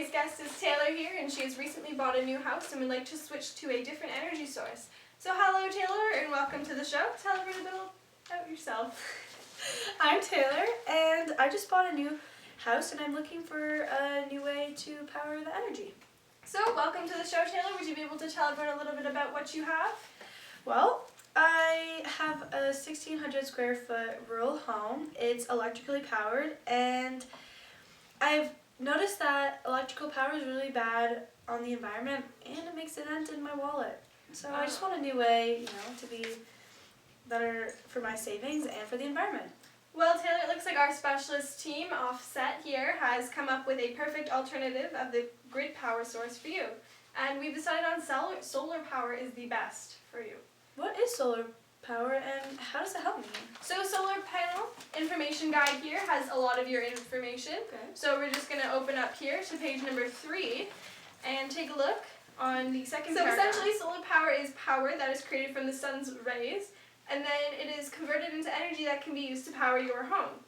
Today's guest is Taylor here, and she has recently bought a new house and would like to switch to a different energy source. So hello Taylor, and welcome to the show. Tell everyone a little about yourself. I'm Taylor, and I just bought a new house, and I'm looking for a new way to power the energy. So welcome to the show, Taylor. Would you be able to tell everyone a little bit about what you have? Well, I have a 1,600 square foot rural home. It's electrically powered, and I've noticed that electrical power is really bad on the environment, and it makes a dent in my wallet. So I just want a new way, to be better for my savings and for the environment. Well, Taylor, it looks like our specialist team, Offset here, has come up with a perfect alternative of the grid power source for you. And we've decided on solar power is the best for you. What is solar power, and how does it help me? So solar panel information guide here has a lot of your information. Okay. So we're just going to open up here to page number 3 and take a look on the second paragraph. So essentially solar power is power that is created from the sun's rays, and then it is converted into energy that can be used to power your home.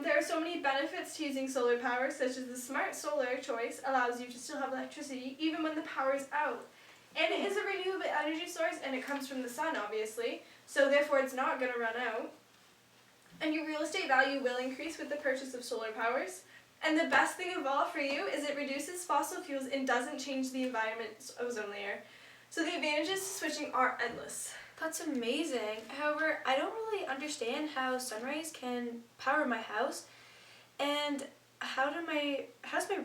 There are so many benefits to using solar power, such as the smart solar choice allows you to still have electricity even when the power is out. And it is a renewable energy source, and it comes from the sun, obviously, so therefore it's not going to run out. And your real estate value will increase with the purchase of solar powers. And the best thing of all for you is it reduces fossil fuels and doesn't change the environment's ozone layer. So the advantages to switching are endless. That's amazing. However, I don't really understand how sun rays can power my house, and how does my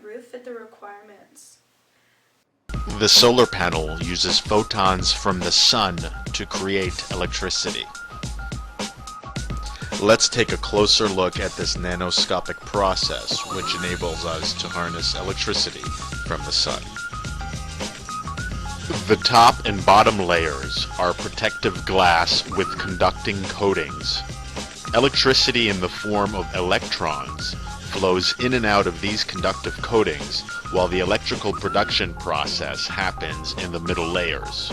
roof fit the requirements? The solar panel uses photons from the sun to create electricity. Let's take a closer look at this nanoscopic process, which enables us to harness electricity from the sun. The top and bottom layers are protective glass with conducting coatings. Electricity in the form of electrons flows in and out of these conductive coatings while the electrical production process happens in the middle layers.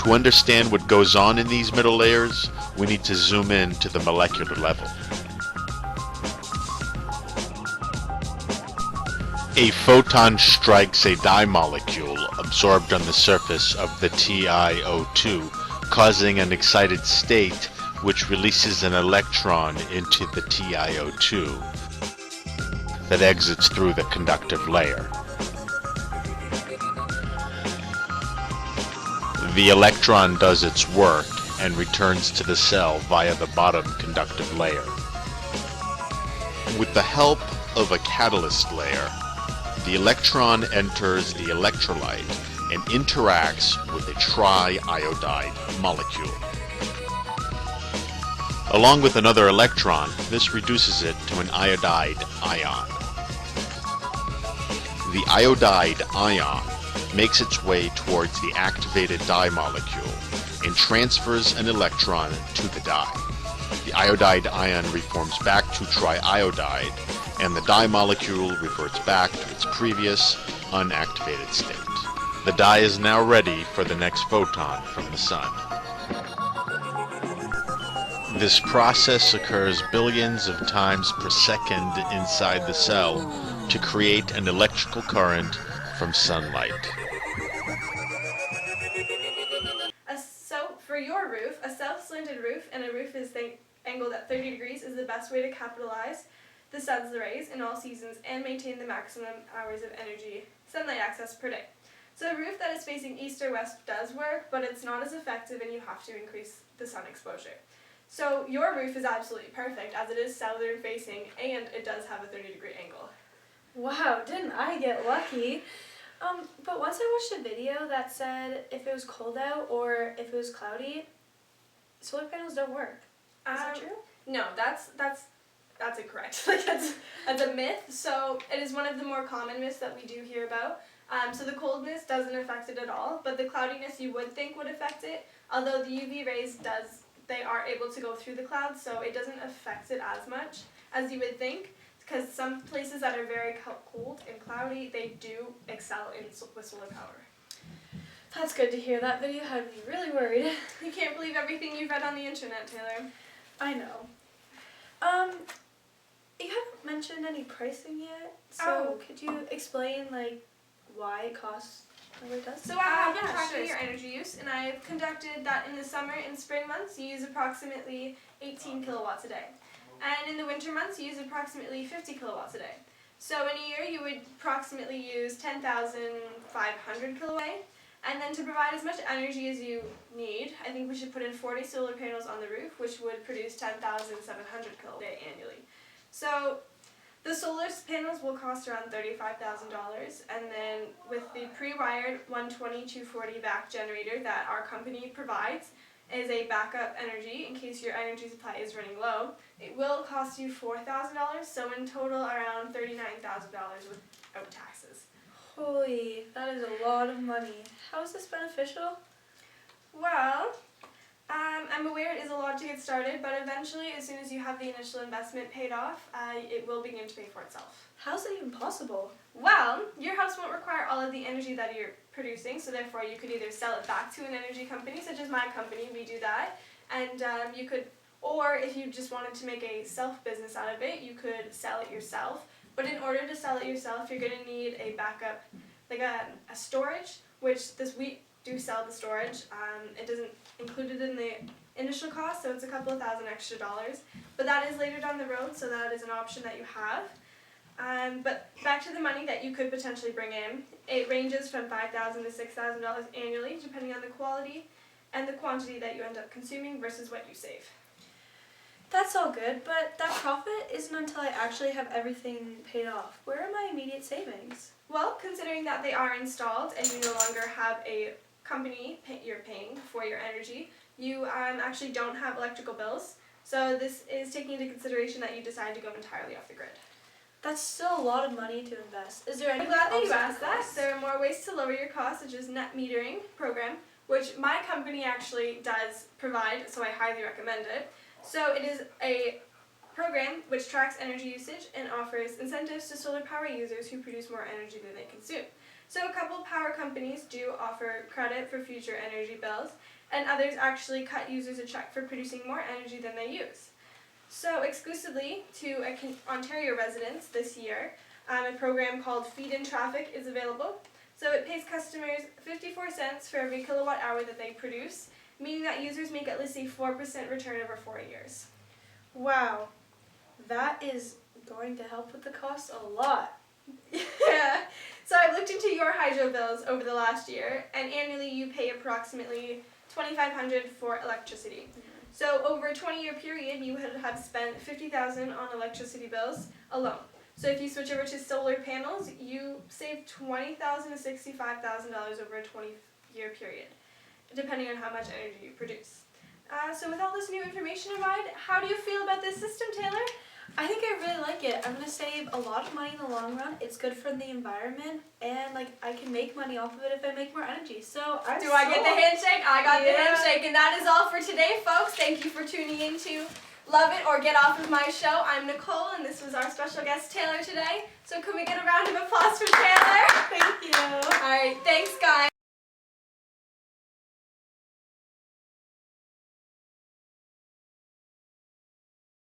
To understand what goes on in these middle layers, we need to zoom in to the molecular level. A photon strikes a dye molecule absorbed on the surface of the TiO2, causing an excited state which releases an electron into the TiO2 that exits through the conductive layer. The electron does its work and returns to the cell via the bottom conductive layer. With the help of a catalyst layer, the electron enters the electrolyte and interacts with a triiodide molecule. Along with another electron, this reduces it to an iodide ion. The iodide ion makes its way towards the activated dye molecule and transfers an electron to the dye. The iodide ion reforms back to triiodide, and the dye molecule reverts back to its previous unactivated state. The dye is now ready for the next photon from the sun. This process occurs billions of times per second inside the cell to create an electrical current from sunlight. So for your roof, a self-slanted roof and a roof is angled at 30 degrees is the best way to capitalize the sun's rays in all seasons and maintain the maximum hours of energy sunlight access per day. So a roof that is facing east or west does work, but it's not as effective, and you have to increase the sun exposure. So your roof is absolutely perfect as it is southern facing and it does have a 30-degree angle. Wow, didn't I get lucky? But once I watched a video that said if it was cold out or if it was cloudy, solar panels don't work. Is that true? No, that's incorrect. That's a myth. So it is one of the more common myths that we do hear about. So the coldness doesn't affect it at all, but the cloudiness you would think would affect it, although the UV rays they are able to go through the clouds, so it doesn't affect it as much as you would think, because some places that are very cold and cloudy, they do excel with solar power. That's good to hear. That video had me really worried. You can't believe everything you've read on the internet, Taylor. I know. You haven't mentioned any pricing yet, so could you explain like why it costs what it does? So I have been tracking your energy use, and I've conducted that in the summer and spring months you use approximately 18 kilowatts a day. And in the winter months you use approximately 50 kilowatts a day. So in a year you would approximately use 10,500 kilowatts. And then to provide as much energy as you need, I think we should put in 40 solar panels on the roof, which would produce 10,700 kilowatt a day annually. So the solar panels will cost around $35,000, and then with the pre-wired 120/240 back generator that our company provides as a backup energy in case your energy supply is running low, it will cost you $4,000, so in total around $39,000 without taxes. Holy, that is a lot of money. How is this beneficial? Well, I'm aware it is a lot to get started, but eventually, as soon as you have the initial investment paid off, it will begin to pay for itself. How is that even possible? Well, your house won't require all of the energy that you're producing, so therefore you could either sell it back to an energy company, such as my company, we do that, and you could, or if you just wanted to make a self-business out of it, you could sell it yourself. But in order to sell it yourself, you're going to need a backup, like a storage, which we do sell the storage. It doesn't include it in the initial cost, so it's a couple of $1,000 extra. But that is later down the road, so that is an option that you have. But back to the money that you could potentially bring in, it ranges from $5,000 to $6,000 annually, depending on the quality and the quantity that you end up consuming versus what you save. That's all good, but that profit isn't until I actually have everything paid off. Where are my immediate savings? Well, considering that they are installed and you no longer have a company you're paying for your energy, you actually don't have electrical bills. So this is taking into consideration that you decide to go entirely off the grid. That's still a lot of money to invest. Is there any I'm glad that you asked that. There are more ways to lower your costs, such as net metering program, which my company actually does provide, so I highly recommend it. So it is a program which tracks energy usage and offers incentives to solar power users who produce more energy than they consume. So a couple power companies do offer credit for future energy bills, and others actually cut users a check for producing more energy than they use. So exclusively to Ontario residents this year, a program called Feed-in Traffic is available. So it pays customers 54 cents for every kilowatt hour that they produce, meaning that users make at least a 4% return over 4 years. Wow, that is going to help with the cost a lot. Yeah. So I've looked into your hydro bills over the last year, and annually you pay approximately $2,500 for electricity. So over a 20-year period, you would have spent $50,000 on electricity bills alone. So if you switch over to solar panels, you save $20,000 to $65,000 over a 20-year period, depending on how much energy you produce. So with all this new information in mind, how do you feel about this system, Taylor? I think I really like it. I'm going to save a lot of money in the long run. It's good for the environment, and I can make money off of it if I make more energy. So Do I get the handshake? I got the handshake, and that is all for today, folks. Thank you for tuning in to Love It or Get Off of My show. I'm Nicole, and this was our special guest, Taylor, today. So can we get a round of applause for Taylor? Thank you. All right, thanks, guys.